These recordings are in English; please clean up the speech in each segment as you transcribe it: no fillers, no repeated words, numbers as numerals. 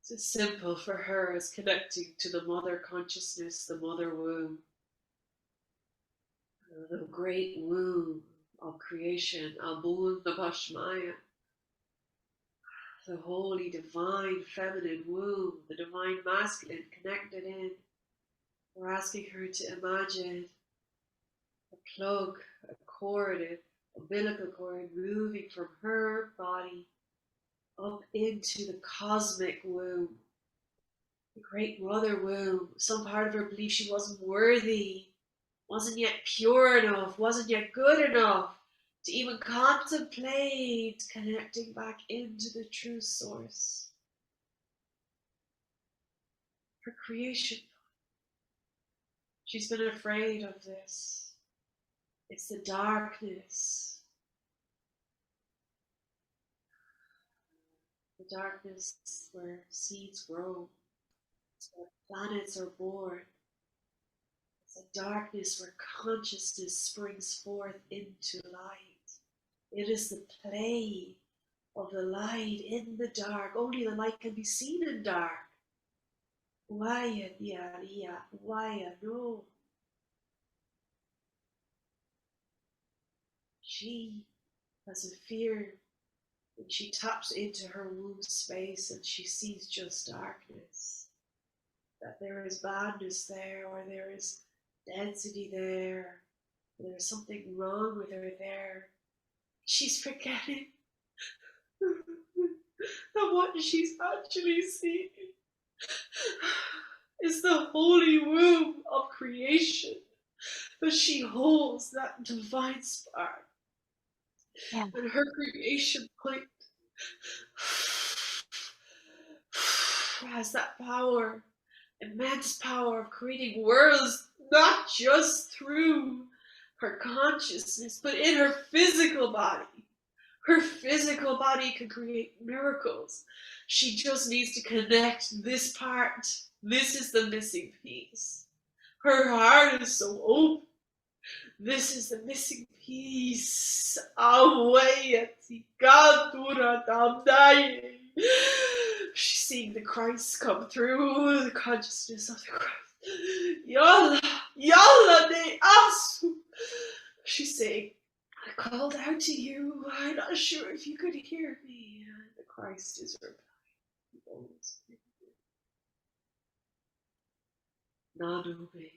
It's as simple for her as connecting to the mother consciousness, the mother womb, the great womb of creation, Abul Nabashmaya, the holy, divine, feminine womb, the divine masculine connected in. We're asking her to imagine a plug, a cord, an umbilical cord moving from her body up into the cosmic womb, the great mother womb. Some part of her believed she wasn't worthy, wasn't yet pure enough, wasn't yet good enough to even contemplate connecting back into the true source. Her creation. She's been afraid of this. It's the darkness. The darkness where seeds grow. It's where planets are born. It's a darkness where consciousness springs forth into light. It is the play of the light in the dark. Only the light can be seen in dark. Why no? She has a fear when she taps into her womb space and she sees just darkness. That there is badness there, or there is density there, or there's something wrong with her there. She's forgetting that what she's actually seeing is the holy womb of creation, that she holds that divine spark. Yeah. And her creation point has that power, immense power of creating worlds, not just through her consciousness, but in her physical body. Her physical body can create miracles. She just needs to connect this part. This is the missing piece. Her heart is so open. This is the missing piece. She's seeing the Christ come through, the consciousness of the Christ. Yalla, yalla de asu. She's saying, I called out to you. I'm not sure if you could hear me. And the Christ is replying. Nanube,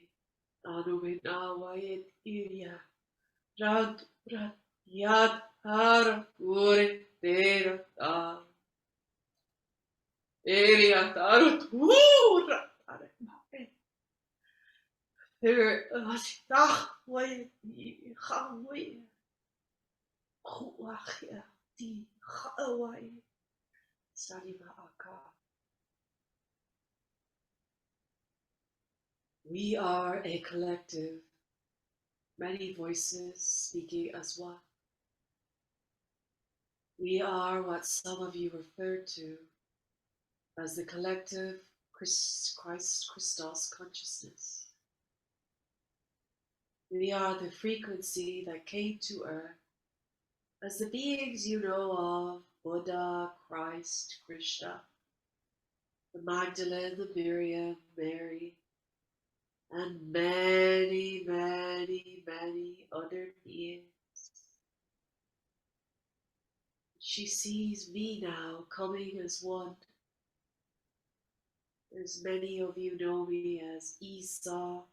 nanube nawayet iria. Rad, rad, yad, har, ure, tera, ta. Eria, tarut, ura, tare, mape. There, tach, way, way. We are a collective, many voices speaking as one. We are what some of you referred to as the collective Christos consciousness. We are the frequency that came to earth as the beings you know of, Buddha, Christ, Krishna, the Magdalene, the Miriam, Mary, and many, many, many other beings. She sees me now coming as one. As many of you know me as Isa,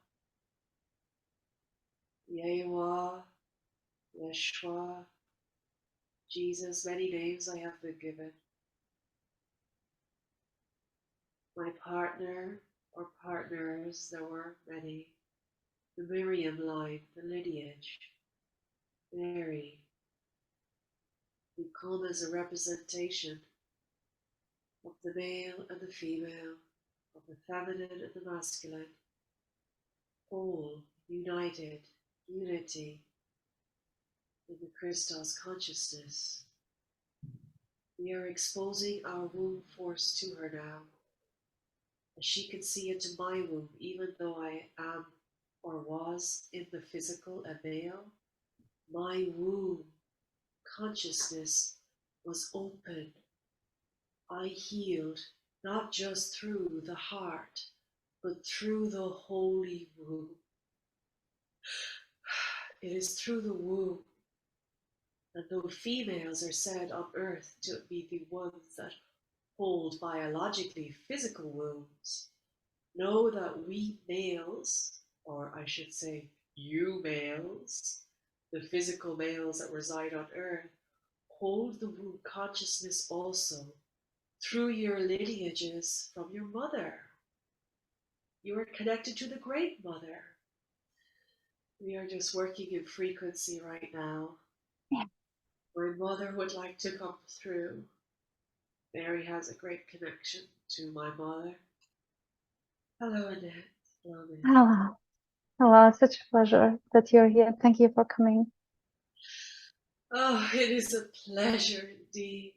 Yehua, Yeshua, Jesus, many names I have been given. My partner or partners, there were many. The Miriam line, the lineage, Mary, who come as a representation of the male and the female, of the feminine and the masculine, all united, unity in the Christos consciousness. We are exposing our womb force to her now, as she can see into my womb, even though I am or was in the physical a male. My womb consciousness was open. I healed not just through the heart, but through the holy womb. It is through the womb, and though females are said on earth to be the ones that hold biologically physical wombs, know that we males, or I should say you males, the physical males that reside on earth, hold the womb consciousness also through your lineages from your mother. You are connected to the Great Mother. We are just working in frequency right now. Yeah. My mother would like to come through. Mary has a great connection to my mother. Hello, Anete. Hello, Mary. Hello. Hello, such a pleasure that you're here. Thank you for coming. Oh, it is a pleasure indeed.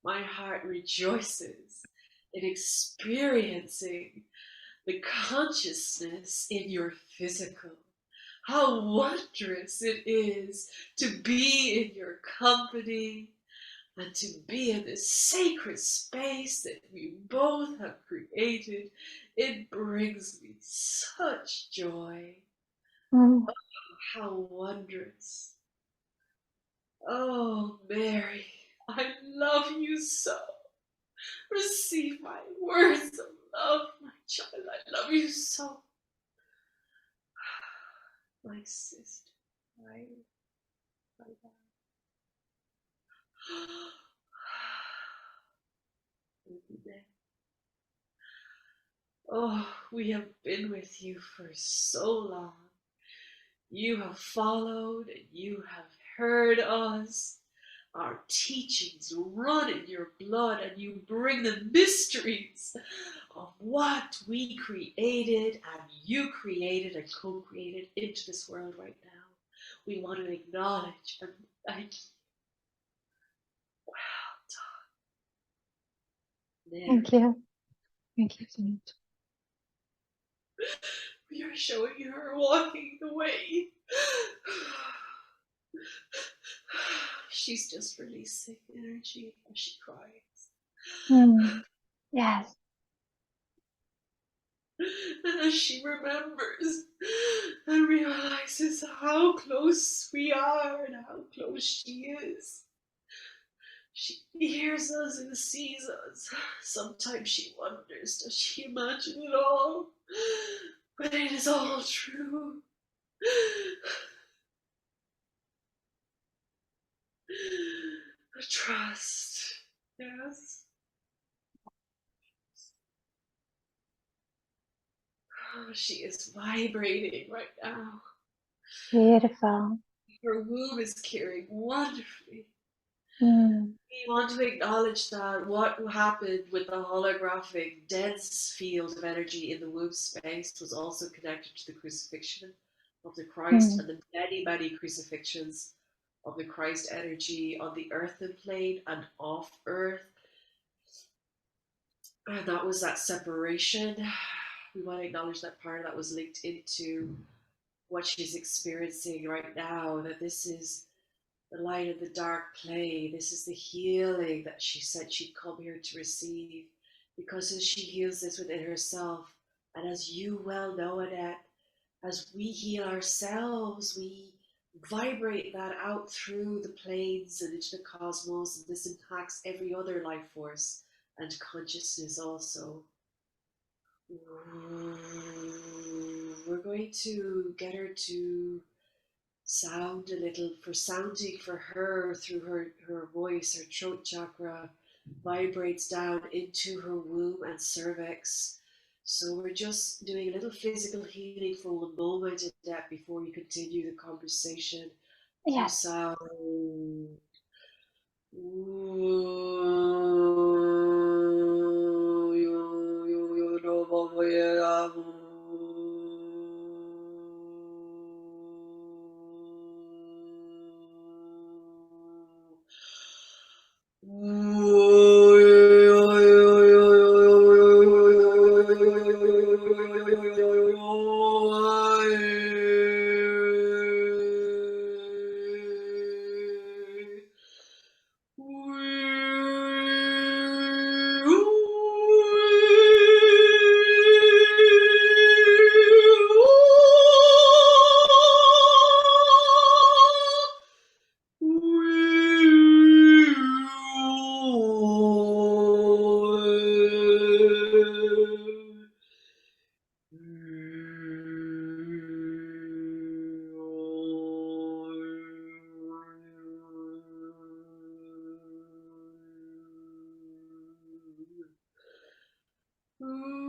My heart rejoices in experiencing the consciousness in your physical. How wondrous it is to be in your company and to be in this sacred space that we both have created. It brings me such joy. Mm. Oh, how wondrous. Oh, Mary, I love you so. Receive my words of love, my child. I love you so. My sister, my oh, we have been with you for so long. You have followed and you have heard us. Our teachings run in your blood, and you bring the mysteries of what we created and you created and co-created into this world right now. We want to acknowledge and thank you. Well done, Mary. Thank you. Thank you so much. We are showing her walking the way. She's just releasing energy as she cries. Yes. And as she remembers and realizes how close we are and how close she is. She hears us and sees us. Sometimes she wonders, does she imagine it all? But it is all true. Trust. Yes. Oh, she is vibrating right now. Beautiful. Her womb is carrying wonderfully. Mm. We want to acknowledge that what happened with the holographic dense field of energy in the womb space was also connected to the crucifixion of the Christ and the many, many crucifixions of the Christ energy on the earthen plane and off earth. And that was that separation. We want to acknowledge that part that was linked into what she's experiencing right now, that this is the light of the dark play. This is the healing that she said she'd come here to receive. Because as she heals this within herself, and as you well know, Anete, as we heal ourselves, we vibrate that out through the planes and into the cosmos, and this impacts every other life force and consciousness also. We're going to get her to sound a little, for sounding for her through her voice. Her throat chakra vibrates down into her womb and cervix. So we're just doing a little physical healing for one moment in that before you continue the conversation through Yes. sound. Oh,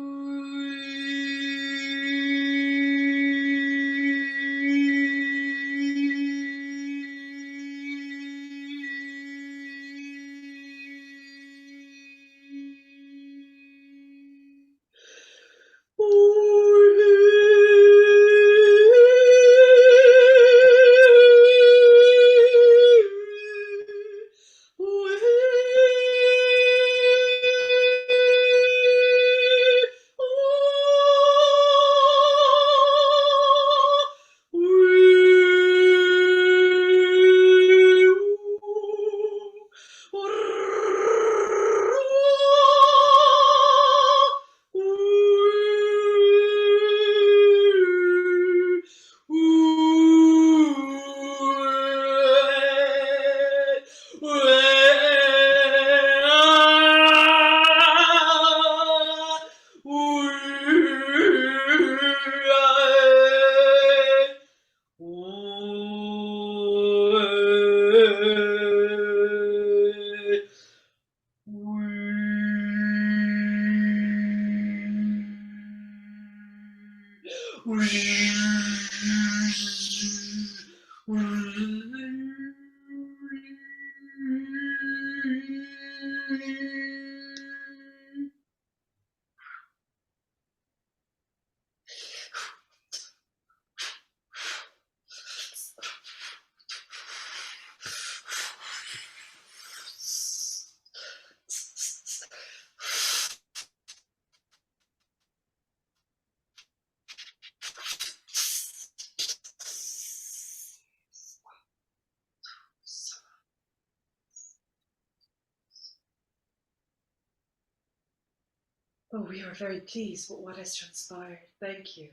we are very pleased with what has transpired. Thank you.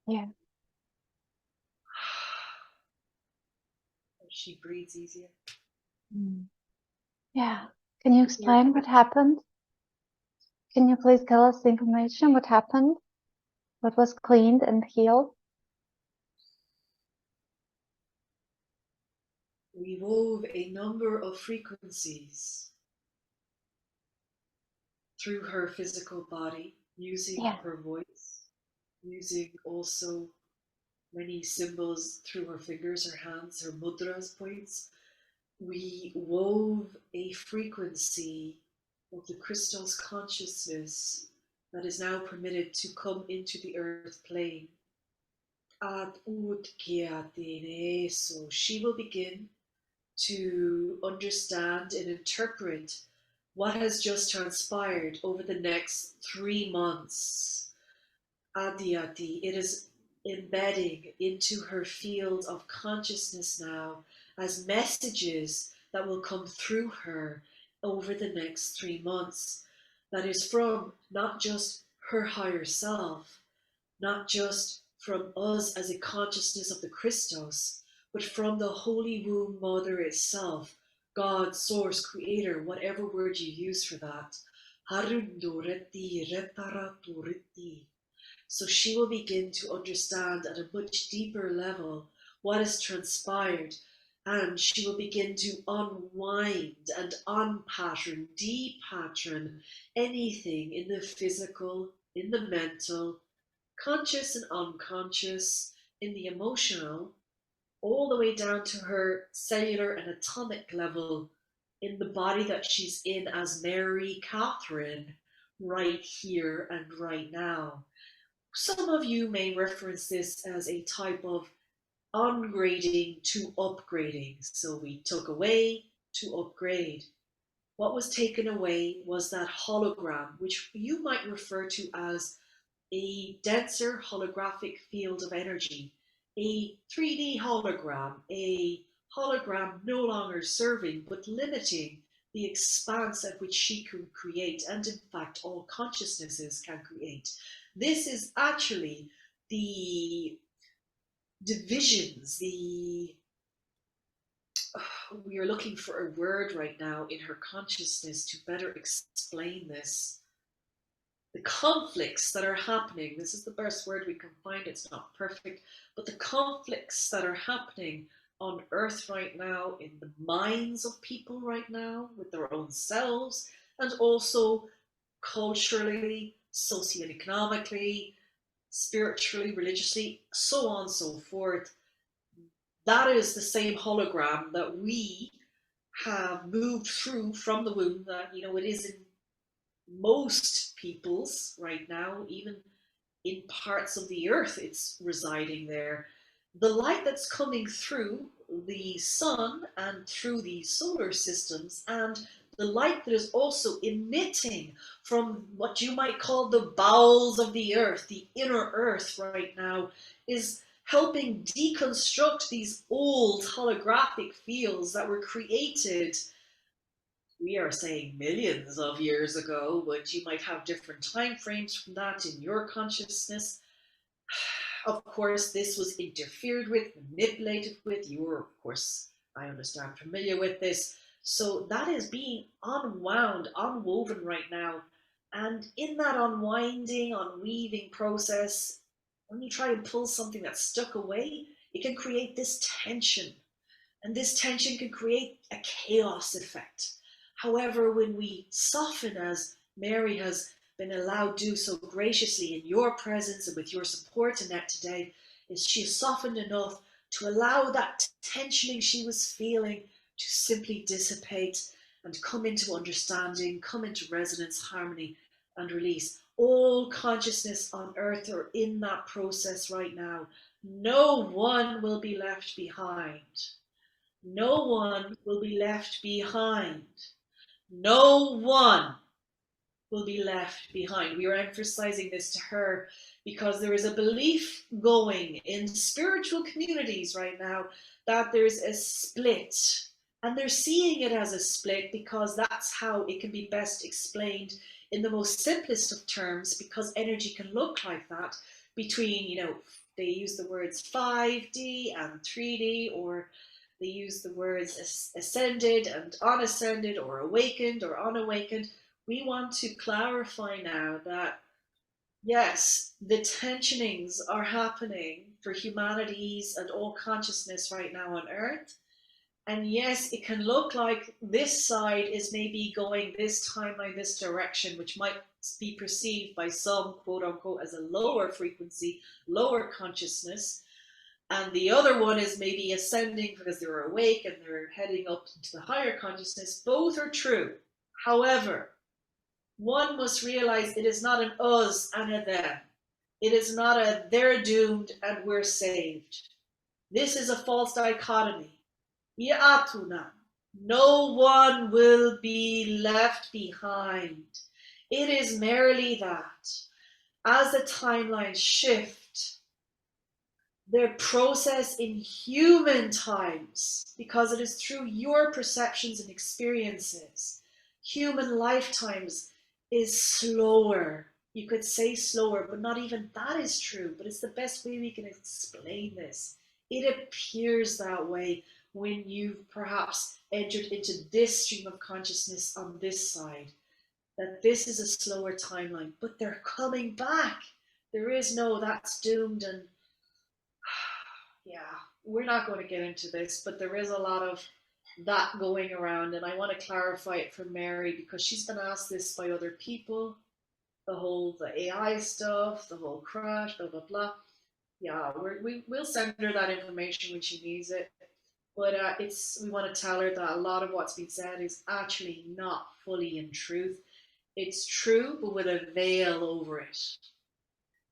Yeah. She breathes easier. Yeah. Can you explain what happened? Can you please tell us the information? What happened? What was cleaned and healed? We wove a number of frequencies through her physical body, using her voice, using also many symbols through her fingers, her hands, her mudras points. We wove a frequency of the crystal's consciousness that is now permitted to come into the earth plane. Ad ut kiatine, so she will begin to understand and interpret what has just transpired over the next 3 months. Adiati, it is embedding into her field of consciousness now as messages that will come through her over the next 3 months. That is from not just her higher self, not just from us as a consciousness of the Christos, but from the Holy Womb Mother itself, God, Source, Creator, whatever word you use for that. So she will begin to understand at a much deeper level what has transpired, and she will begin to unwind and unpattern, depattern anything in the physical, in the mental, conscious and unconscious, in the emotional, all the way down to her cellular and atomic level in the body that she's in as Mary Catherine, right here and right now. Some of you may reference this as a type of ungrading to upgrading. So we took away to upgrade. What was taken away was that hologram, which you might refer to as a denser holographic field of energy, a 3D hologram, a hologram no longer serving but limiting the expanse at which she can create, and in fact all consciousnesses can create. This is actually the divisions, we are looking for a word right now in her consciousness to better explain this. The conflicts that are happening, this is the best word we can find, it's not perfect, but the conflicts that are happening on earth right now, in the minds of people right now, with their own selves, and also culturally, socioeconomically, spiritually, religiously, so on and so forth. That is the same hologram that we have moved through from the womb, that, you know, it is in most people's right now, even in parts of the earth, it's residing there. The light that's coming through the sun and through the solar systems, and the light that is also emitting from what you might call the bowels of the earth, the inner earth right now, is helping deconstruct these old holographic fields that were created, we are saying millions of years ago, but you might have different time frames from that in your consciousness. Of course, this was interfered with, manipulated with. You're, of course, I understand, familiar with this. So that is being unwound, unwoven right now. And in that unwinding, unweaving process, when you try and pull something that's stuck away, it can create this tension. And this tension can create a chaos effect. However, when we soften, as Mary has been allowed to do so graciously in your presence and with your support, Anete, today, is she softened enough to allow that tensioning she was feeling to simply dissipate and come into understanding, come into resonance, harmony, and release. All consciousness on earth are in that process right now. No one will be left behind. No one will be left behind. No one will be left behind. We are emphasizing this to her because there is a belief going in spiritual communities right now that there's a split. And they're seeing it as a split because that's how it can be best explained in the most simplest of terms, because energy can look like that between, you know, they use the words 5D and 3D, or they use the words ascended and unascended, or awakened or unawakened. We want to clarify now that, yes, the tensionings are happening for humanities and all consciousness right now on Earth. And yes, it can look like this side is maybe going this timeline, this direction, which might be perceived by some, quote unquote, as a lower frequency, lower consciousness. And the other one is maybe ascending because they're awake and they're heading up into the higher consciousness. Both are true. However, one must realize it is not an us and a them. It is not a they're doomed and we're saved. This is a false dichotomy. No one will be left behind. It is merely that as the timelines shift, their process in human times, because it is through your perceptions and experiences, human lifetimes is slower. You could say slower, but not even that is true. But it's the best way we can explain this. It appears that way when you've perhaps entered into this stream of consciousness on this side, that this is a slower timeline, but they're coming back. There is no that's doomed, and yeah, we're not going to get into this, but there is a lot of that going around, and I want to clarify it for Mary because she's been asked this by other people. The AI stuff, the whole crash, blah blah blah. Yeah, we'll send her that information when she needs it. But we want to tell her that a lot of what's been said is actually not fully in truth. It's true, but with a veil over it.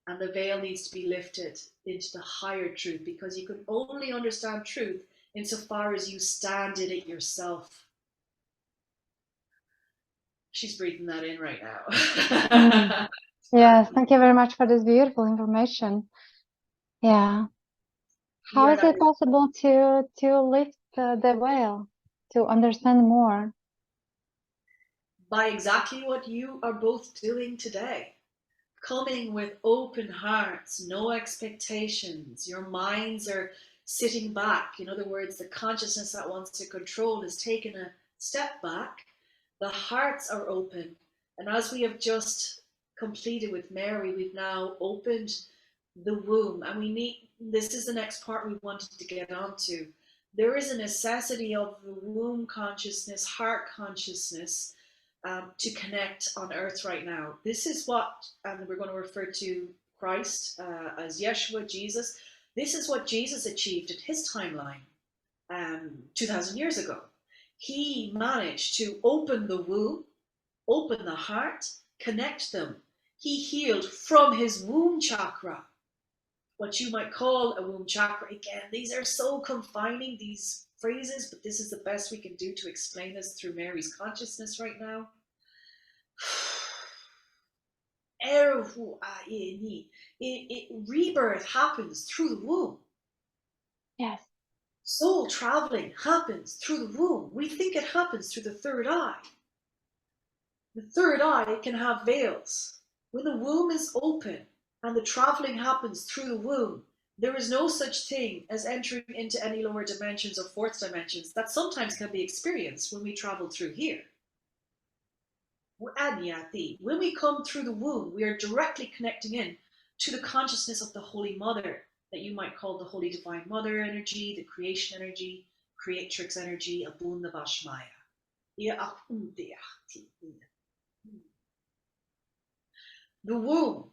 And the veil needs to be lifted into the higher truth, because you can only understand truth insofar as you stand in it yourself. She's breathing that in right now. Yes, thank you very much for this beautiful information. Yeah. How is it possible to lift the veil, to understand more? By exactly what you are both doing today. Coming with open hearts, no expectations. Your minds are sitting back. In other words, the consciousness that wants to control has taken a step back. The hearts are open. And as we have just completed with Mary, we've now opened the womb. And this is the next part we wanted to get onto. There is a necessity of the womb consciousness, heart consciousness, to connect on earth right now. This is what, and we're going to refer to Christ as Yeshua, Jesus. This is what Jesus achieved in his timeline 2,000 years ago. He managed to open the womb, open the heart, connect them. He healed from his womb chakra, what you might call a womb chakra. Again, these are so confining, these phrases, but this is the best we can do to explain this through Mary's consciousness right now. Rebirth happens through the womb. Yes. Soul traveling happens through the womb. We think it happens through the third eye. The third eye can have veils. When the womb is open and the traveling happens through the womb, there is no such thing as entering into any lower dimensions or fourth dimensions that sometimes can be experienced when we travel through here. When we come through the womb, we are directly connecting in to the consciousness of the Holy Mother, that you might call the Holy Divine Mother energy, the creation energy, creatrix energy, Abunda Vashmaya. The womb.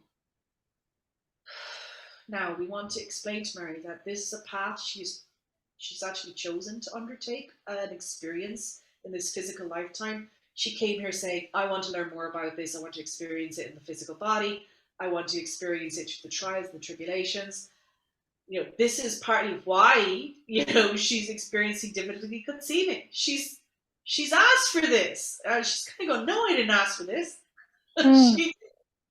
Now, we want to explain to Mary that this is a path she's actually chosen to undertake an experience in this physical lifetime. She came here saying, I want to learn more about this. I want to experience it in the physical body. I want to experience it through the trials and the tribulations. This is partly why, she's experiencing difficulty conceiving. She's asked for this. She's kind of going, no, I didn't ask for this.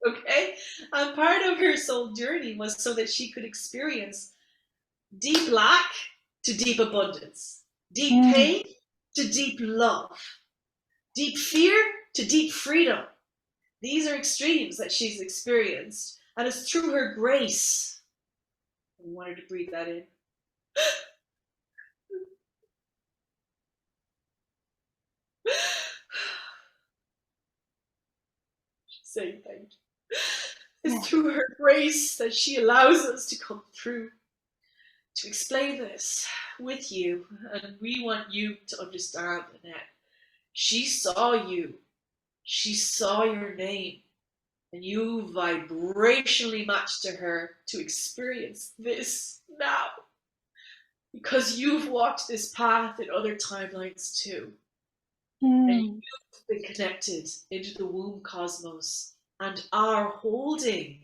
Okay? And part of her soul journey was so that she could experience deep lack to deep abundance, deep pain to deep love, deep fear to deep freedom. These are extremes that she's experienced, and it's through her grace. I wanted to breathe that in. She's saying thank you. It's through her grace that she allows us to come through to explain this with you, and we want you to understand, Anete. She saw you. She saw your name, and you vibrationally matched to her to experience this now, because you've walked this path in other timelines too. And you've been connected into the womb cosmos and are holding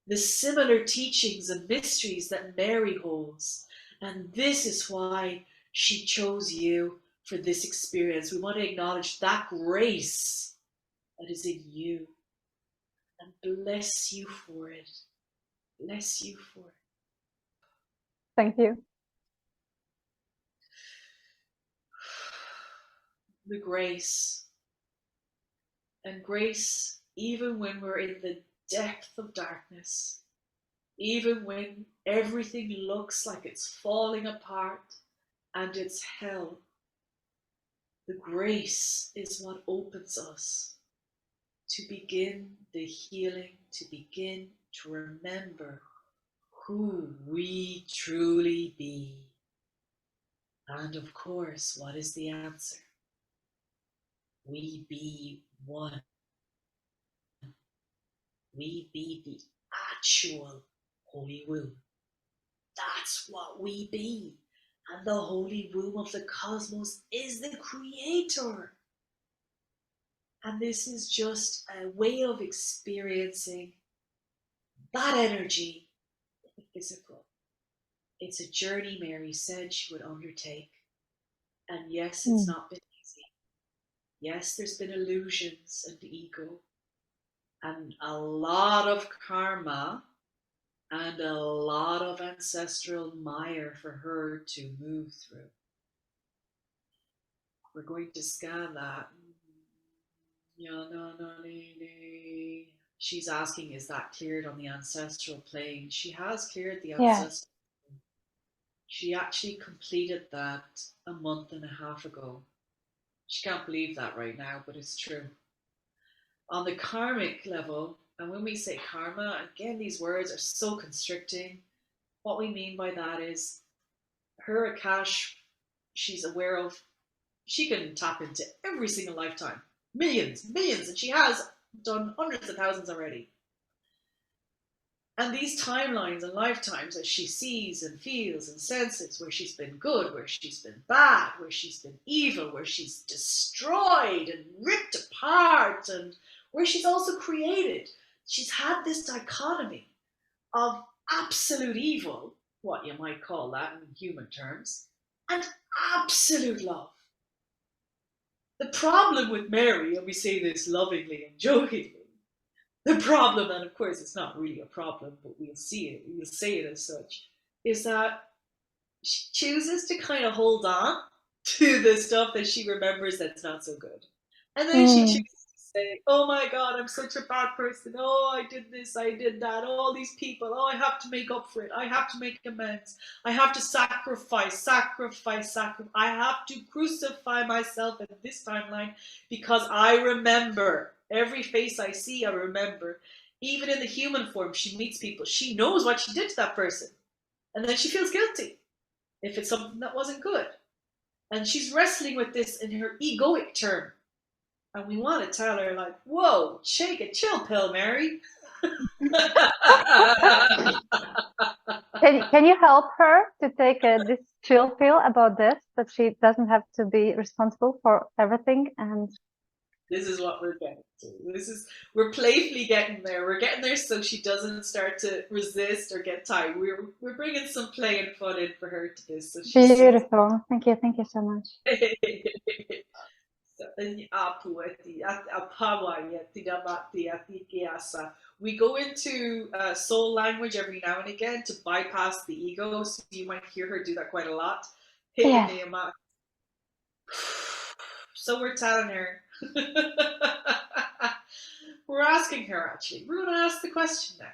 the similar teachings and mysteries that Mary holds. And this is why she chose you for this experience. We want to acknowledge that grace that is in you and bless you for it. Bless you for it. Thank you. The grace. And grace, even when we're in the depth of darkness, even when everything looks like it's falling apart and it's hell, the grace is what opens us to begin the healing, to begin to remember who we truly be. And of course, what is the answer? We be one. We be the actual Holy Womb. That's what we be. And the Holy Womb of the cosmos is the creator. And this is just a way of experiencing that energy in the physical. It's a journey Mary said she would undertake. And yes, it's not been easy. Yes, there's been illusions and ego and a lot of karma and a lot of ancestral mire for her to move through. We're going to scan that. She's asking, is that cleared on the ancestral plane? She has cleared the ancestral plane. She actually completed that a month and a half ago. She can't believe that right now, but it's true. On the karmic level, and when we say karma, again, these words are so constricting. What we mean by that is her Akash, she's aware of, she can tap into every single lifetime. millions, millions, and she has done hundreds of thousands already. And these timelines and lifetimes that she sees and feels and senses, where she's been good, where she's been bad, where she's been evil, where she's destroyed and ripped apart, and where she's also created. She's had this dichotomy of absolute evil, what you might call that in human terms, and absolute love. The problem with Mary, and we say this lovingly and jokingly, the problem, and of course it's not really a problem, but we'll see it, we'll say it as such, is that she chooses to kind of hold on to the stuff that she remembers that's not so good. And then she chooses to say, oh my God, I'm such a bad person. Oh, I did this, I did that. All these people, oh, I have to make up for it. I have to make amends. I have to sacrifice. I have to crucify myself in this timeline because I remember. Every face I see, I remember. Even in the human form, she meets people. She knows what she did to that person. And then she feels guilty if it's something that wasn't good. And she's wrestling with this in her egoic term. And we want to tell her, like, whoa, shake a chill pill, Mary. Can you help her to take this chill pill about this, that she doesn't have to be responsible for everything? And this is what we're getting to. We're playfully getting there. We're getting there so she doesn't start to resist or get tired. We're bringing some play and fun in for her to this. So beautiful. Thank you so much. We go into soul language every now and again to bypass the ego, so you might hear her do that quite a lot. Yes. So we're telling her, we're asking her actually, we're going to ask the question now.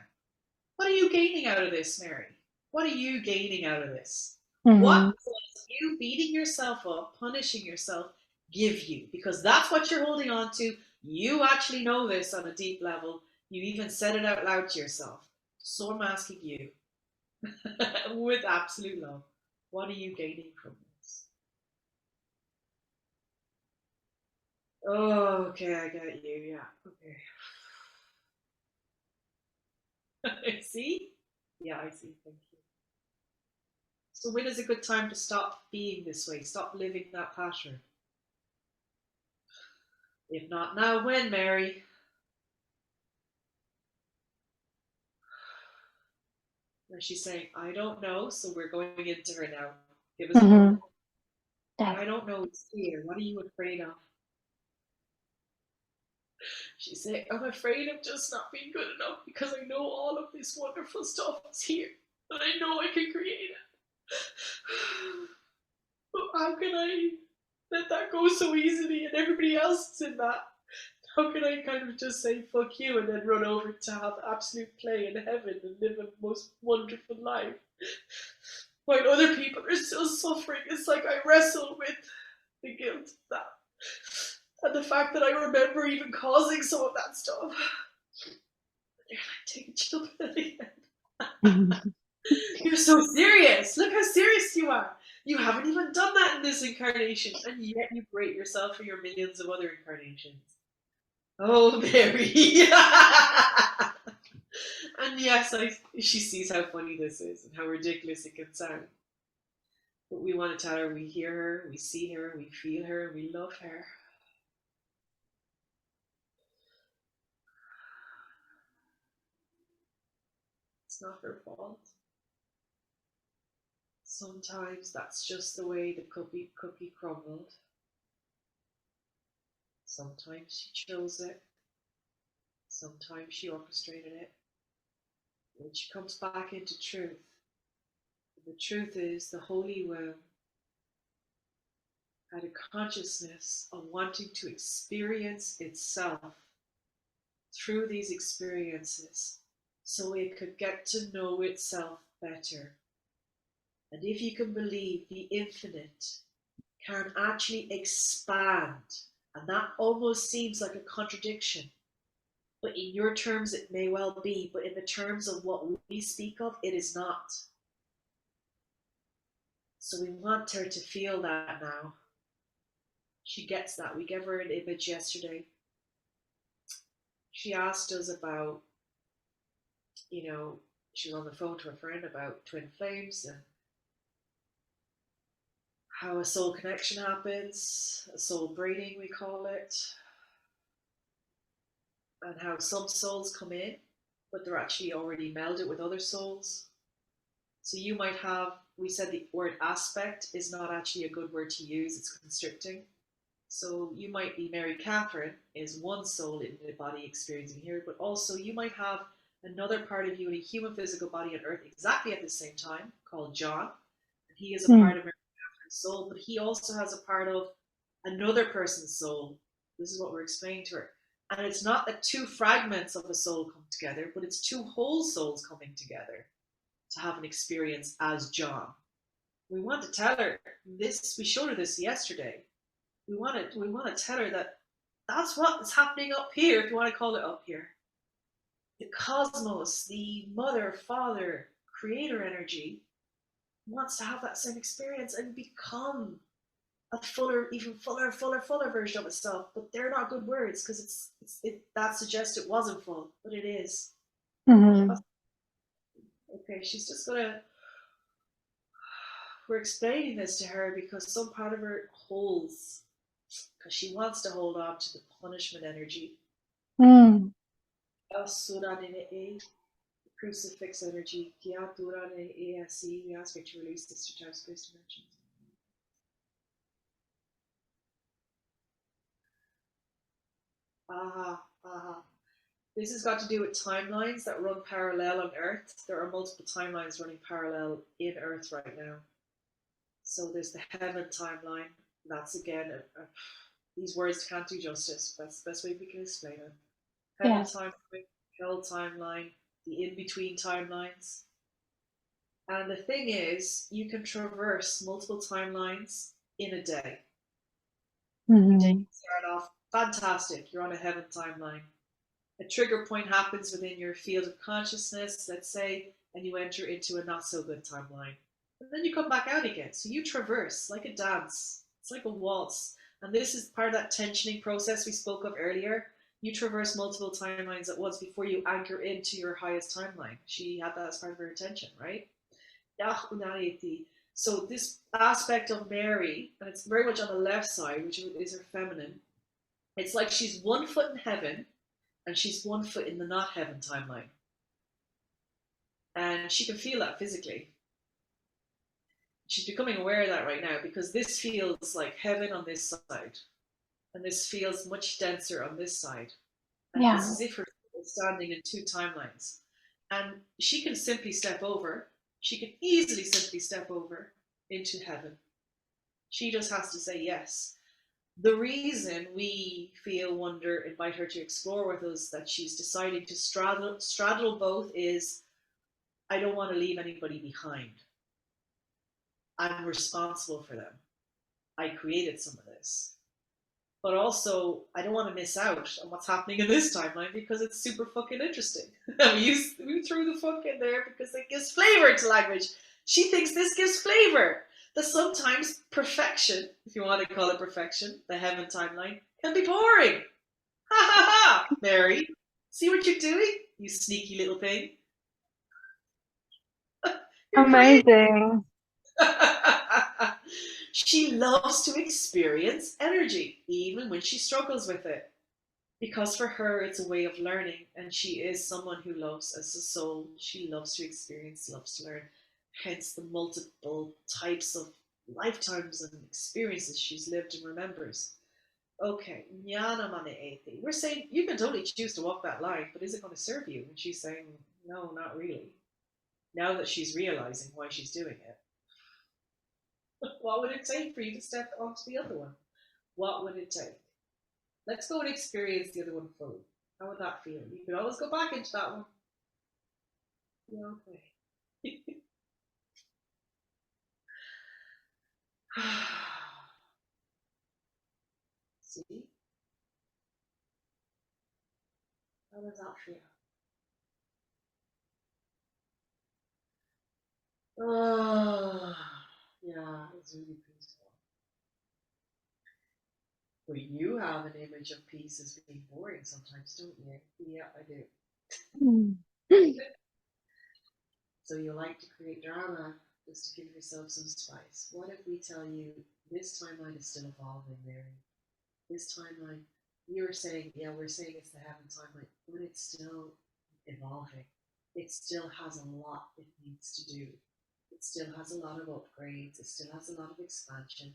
What are you gaining out of this, Mary? What are you gaining out of this? What does you beating yourself up, punishing yourself, give you? Because that's what you're holding on to. You actually know this on a deep level. You even said it out loud to yourself. So I'm asking you, with absolute love, what are you gaining from this? Oh, okay, I get you. Yeah, okay. See? Yeah, I see. Thank you. So when is a good time to stop being this way? Stop living that pattern? If not now, when, Mary? And she's saying, I don't know, so we're going into her now. Give us a moment. I don't know, it's fear. What are you afraid of? She's saying, I'm afraid of just not being good enough because I know all of this wonderful stuff is here. And I know I can create it. But how can I let that go so easily and everybody else is in that? How can I kind of just say fuck you and then run over to have absolute play in heaven and live a most wonderful life while other people are still suffering? It's like I wrestle with the guilt of that and the fact that I remember even causing some of that stuff. You're like, take a chill pill again. You're so serious. Look how serious you are. You haven't even done that in this incarnation, and yet you berate yourself for your millions of other incarnations. Oh, Mary. And yes, she sees how funny this is and how ridiculous it can sound. But we want to tell her we hear her, we see her, we feel her, we love her. It's not her fault. Sometimes that's just the way the cookie crumbled. Sometimes she chose it. Sometimes she orchestrated it. When she comes back into truth, the truth is the Holy Womb had a consciousness of wanting to experience itself through these experiences so it could get to know itself better. And if you can believe the infinite can actually expand, and that almost seems like a contradiction, but in your terms it may well be, but in the terms of what we speak of, it is not. So we want her to feel that now. She gets that. We gave her an image yesterday. She asked us about, she was on the phone to a friend about twin flames and how a soul connection happens, a soul braiding, we call it, and how some souls come in, but they're actually already melded with other souls. So you might have, we said the word aspect is not actually a good word to use, it's constricting. So you might be Mary Catherine, is one soul in the body experiencing here, but also you might have another part of you in a human physical body on earth exactly at the same time, called John. He is a part of Mary Catherine's soul, but he also has a part of another person's soul. This is what we're explaining to her. And it's not that two fragments of a soul come together, but it's two whole souls coming together to have an experience as John. We want to tell her this, we showed her this yesterday. We want to tell her that that's what is happening up here, if you want to call it up here. The cosmos, the mother, father, creator energy wants to have that same experience and become a fuller, even fuller version of itself. But they're not good words because that suggests it wasn't full, but it is. Mm-hmm. Okay, she's just gonna. We're explaining this to her because some part of her holds, because she wants to hold on to the punishment energy. Mm. The crucifix energy. We ask her to release this to time space dimensions. This has got to do with timelines that run parallel on Earth. There are multiple timelines running parallel in Earth right now. So there's the heaven timeline. That's again, these words can't do justice. That's the best way we can explain it. Heaven timeline, hell timeline, the in-between timelines. And the thing is, you can traverse multiple timelines in a day. Mm-hmm. You start off fantastic. You're on a heaven timeline. A trigger point happens within your field of consciousness, let's say, and you enter into a not so good timeline. And then you come back out again. So you traverse like a dance. It's like a waltz. And this is part of that tensioning process we spoke of earlier. You traverse multiple timelines at once before you anchor into your highest timeline. She had that as part of her intention, right? Anete. So this aspect of Mary, and it's very much on the left side, which is her feminine, it's like she's 1 foot in heaven and she's 1 foot in the not heaven timeline. And she can feel that physically. She's becoming aware of that right now because this feels like heaven on this side. And this feels much denser on this side. And it's as if her soul is standing in two timelines. And she can simply step over. She can easily simply step over into heaven. She just has to say yes. The reason we feel wonder, invite her to explore with us, that she's deciding to straddle both is, I don't want to leave anybody behind. I'm responsible for them. I created some of this. But also, I don't want to miss out on what's happening in this timeline because it's super fucking interesting. we threw the fuck in there because it gives flavor to language. She thinks this gives flavor. That sometimes perfection, if you want to call it perfection, the heaven timeline, can be boring. Ha ha ha, Mary. See what you're doing? You sneaky little thing. Amazing. She loves to experience energy, even when she struggles with it. Because for her, it's a way of learning, and she is someone who loves, as a soul, she loves to experience, loves to learn. Hence the multiple types of lifetimes and experiences she's lived and remembers. Okay, Jnana Mane Ete. We're saying you can totally choose to walk that line, but is it going to serve you? And she's saying, no, not really. Now that she's realizing why she's doing it. What would it take for you to step onto the other one? What would it take? Let's go and experience the other one fully. How would that feel? You could always go back into that one. Yeah, okay. See? How does that feel? Oh, yeah, it's really peaceful. Well, you have an image of peace as being boring sometimes, don't you? Yeah, I do. So you like to create drama just to give yourself some spice. What if we tell you this timeline is still evolving, Mary? This timeline, you're saying, yeah, we're saying it's the heaven timeline, but it's still evolving. It still has a lot it needs to do. It still has a lot of upgrades. It still has a lot of expansion.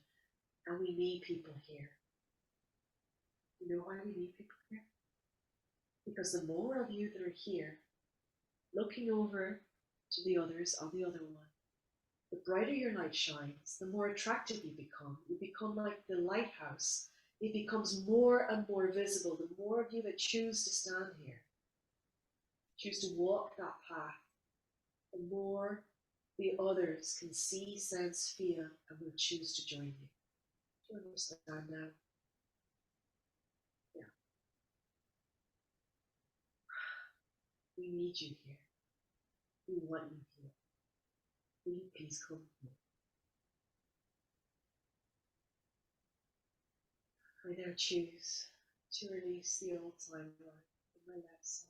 And we need people here. You know why we need people here? Because the more of you that are here, looking over to the others on the other one, the brighter your light shines, the more attractive you become. You become like the lighthouse. It becomes more and more visible. The more of you that choose to stand here, choose to walk that path, the more the others can see, sense, feel, and will choose to join you. Do you understand now? Yeah. We need you here. We want you here. Please come here. I now choose to release the old timeline on my left side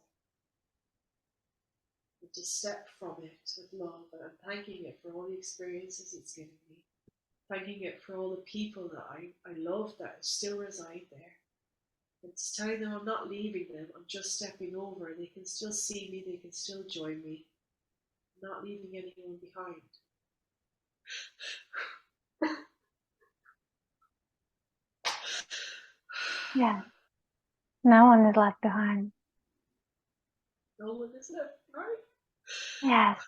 and to step from it with love, and I'm thanking it for all the experiences it's given me, thanking it for all the people that I love that still reside there. It's telling them I'm not leaving them, I'm just stepping over. They can still see me, they can still join me. I'm not leaving anyone behind. Yeah. No one is left behind. No one is left behind. Yes.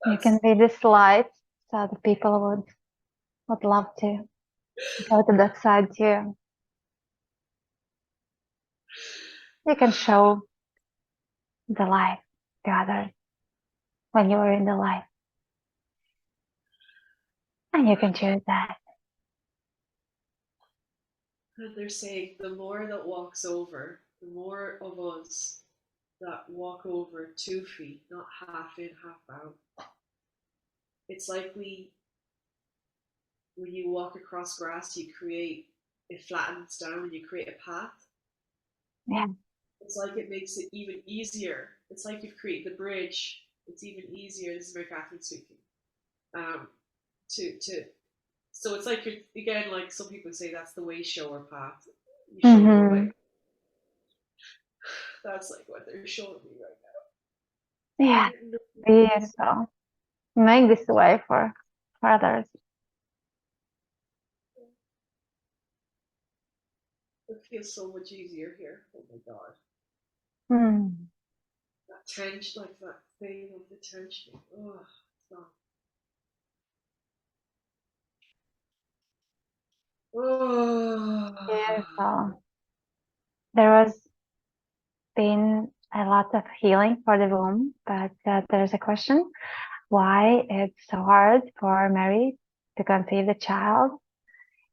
You can be this light, so the people would love to go to that side too. You can show the light to others when you are in the light. And you can choose that. And they're saying the more that walks over, the more of us that walk over 2 feet, not half in, half out. It's like when you walk across grass, it flattens down and you create a path. Yeah. It's like it makes it even easier. It's like you've created the bridge. It's even easier. This is Mary Catherine speaking. So it's like again, like some people say, that's the way, show or path. You show the way. That's like what they're showing me right now. Yeah. Beautiful. Make this way for others. It feels so much easier here. Oh my god. That tension, like that thing of the tension. Oh, it's not. Oh. Beautiful. There has been a lot of healing for the womb, but there's a question. Why it's so hard for Mary to conceive the child?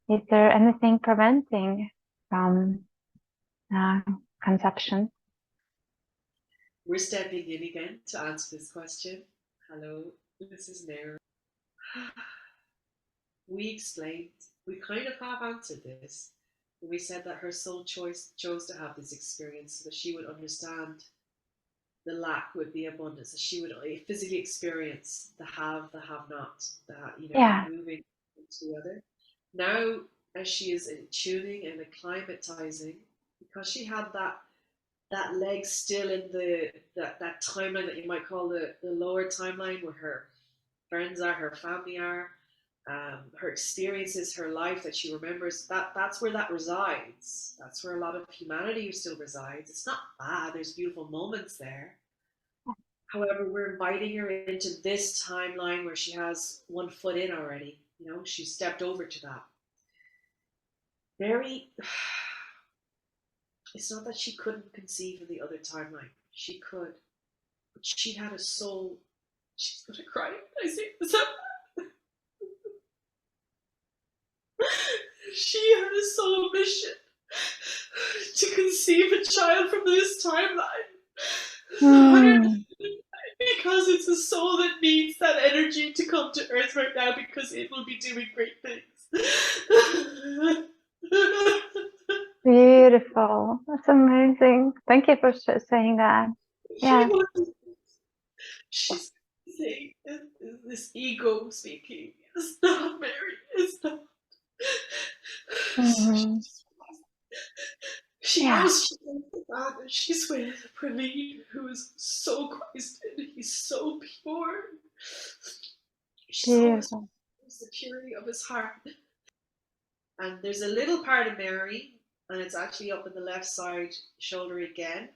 Is there anything preventing from conception? We're stepping in again to answer this question. Hello, this is Mary. We explained, we kind of have answered this. We said that her soul chose to have this experience so that she would understand the lack with the abundance, that she would physically experience the have not, moving together. Now, as she is tuning and acclimatizing, because she had that leg still in that timeline that you might call the lower timeline, where her friends are, her family are, her experiences, her life that she remembers, that's where that resides. That's where a lot of humanity still resides. It's not bad, there's beautiful moments there. However, we're inviting her into this timeline where she has 1 foot in already. She stepped over to that. It's not that she couldn't conceive in the other timeline. She could. But she had a soul. She's gonna cry. I say this up. She had a soul mission to conceive a child from this timeline. Because it's a soul that needs that energy to come to Earth right now, because it will be doing great things. beautiful. That's amazing. Thank you for saying that. Yeah. She's saying this ego speaking. It's not Mary. It's not. Mm-hmm. She Yeah. knows she's with God, and she's with Praleen, who is so Christed. He's so pure. She knows Beautiful. the purity of his heart. And there's a little part of Mary, and it's actually up in the left side shoulder again,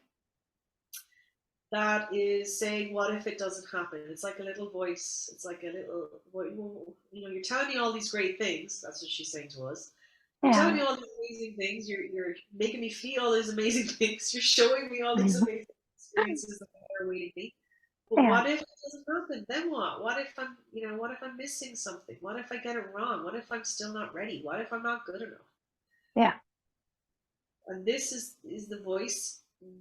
that is saying, what if it doesn't happen? It's like a little voice. It's like a little, you're telling me all these great things. That's what she's saying to us. You're telling me all these amazing things. You're making me feel all these amazing things. You're showing me all these amazing experiences that are awaiting me. But what if it doesn't happen? Then what? What if I'm missing something? What if I get it wrong? What if I'm still not ready? What if I'm not good enough? Yeah. And this is the voice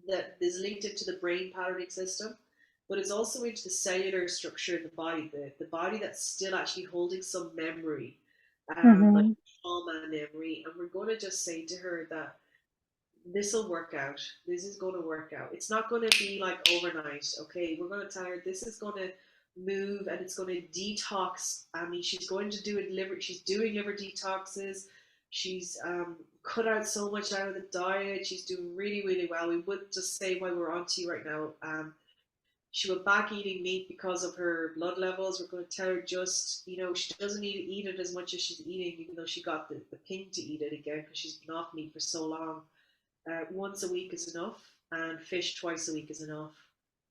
that is linked into the brain patterning system, but it's also into the cellular structure of the body, the body that's still actually holding some memory, like trauma memory. And we're going to just say to her that this will work out. This is going to work out. It's not going to be like overnight. Okay, we're going to tell her this is going to move and it's going to detox. I mean, she's going to do it. She's doing liver detoxes. She's cut out so much out of the diet. She's doing really, really well. We would just say while we're on to you right now, she went back eating meat because of her blood levels. We're going to tell her just, she doesn't need to eat it as much as she's eating, even though she got the ping to eat it again because she's been off meat for so long. Once a week is enough, and fish twice a week is enough.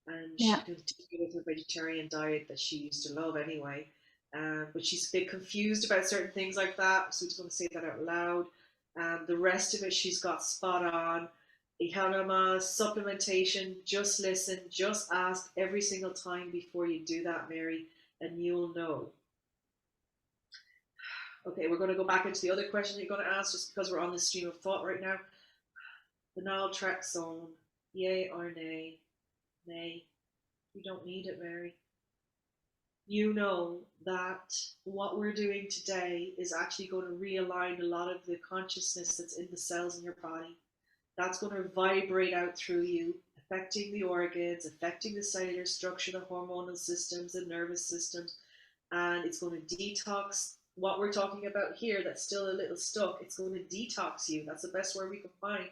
And she can continue with her vegetarian diet that she used to love anyway. But she's a bit confused about certain things like that, so we just want to say that out loud. The rest of it she's got spot on. Ihanama, supplementation, just listen, just ask every single time before you do that, Mary, and you'll know. Okay, we're going to go back into the other question you're going to ask, just because we're on the stream of thought right now. The naltrexone, yay or nay? Nay. You don't need it, Mary. You know that what we're doing today is actually going to realign a lot of the consciousness that's in the cells in your body. That's going to vibrate out through you, affecting the organs, affecting the cellular structure, the hormonal systems, the nervous systems, and it's going to detox what we're talking about here that's still a little stuck. It's going to detox you. That's the best word we can find.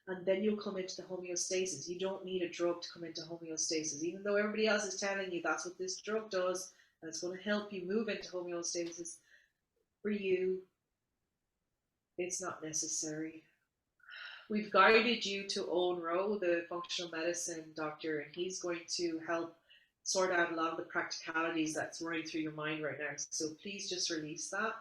And then you'll come into the homeostasis. You don't need a drug to come into homeostasis, even though everybody else is telling you that's what this drug does, and it's going to help you move into homeostasis. For you, it's not necessary. We've guided you to Owen Rowe, the functional medicine doctor, and he's going to help sort out a lot of the practicalities that's running through your mind right now. So please just release that.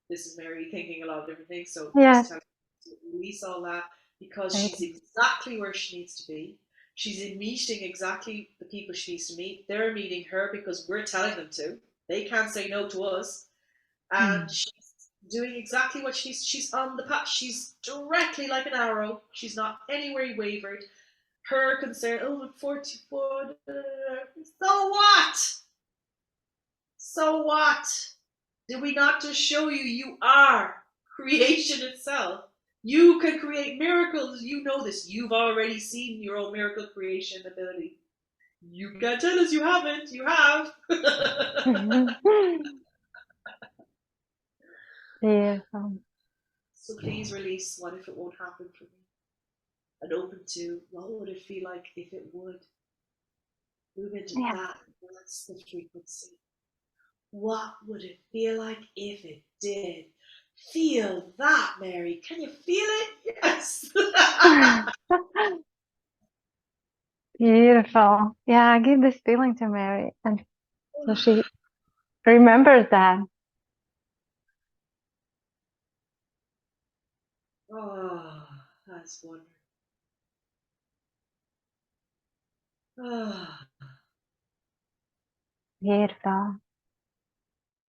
This is Mary thinking a lot of different things, so just tell her to release all that, because she's exactly where she needs to be. She's meeting exactly the people she needs to meet. They're meeting her because we're telling them to. They can't say no to us. And she's doing exactly what she's on the path. She's directly like an arrow. She's not anywhere wavered. Her concern, 44, so what? So what? Did we not just show you you are creation itself? You can create miracles. You know this. You've already seen your own miracle creation ability. You can't tell us you haven't. You have. Beautiful. So please release what if it won't happen for me? And open to what would it feel like if it would? Move into that. That's the frequency. What would it feel like if it did? Feel that, Mary. Can you feel it? Yes. Beautiful. Yeah, I give this feeling to Mary, and so she remembers that. Oh, that's wonderful. Oh. Beautiful.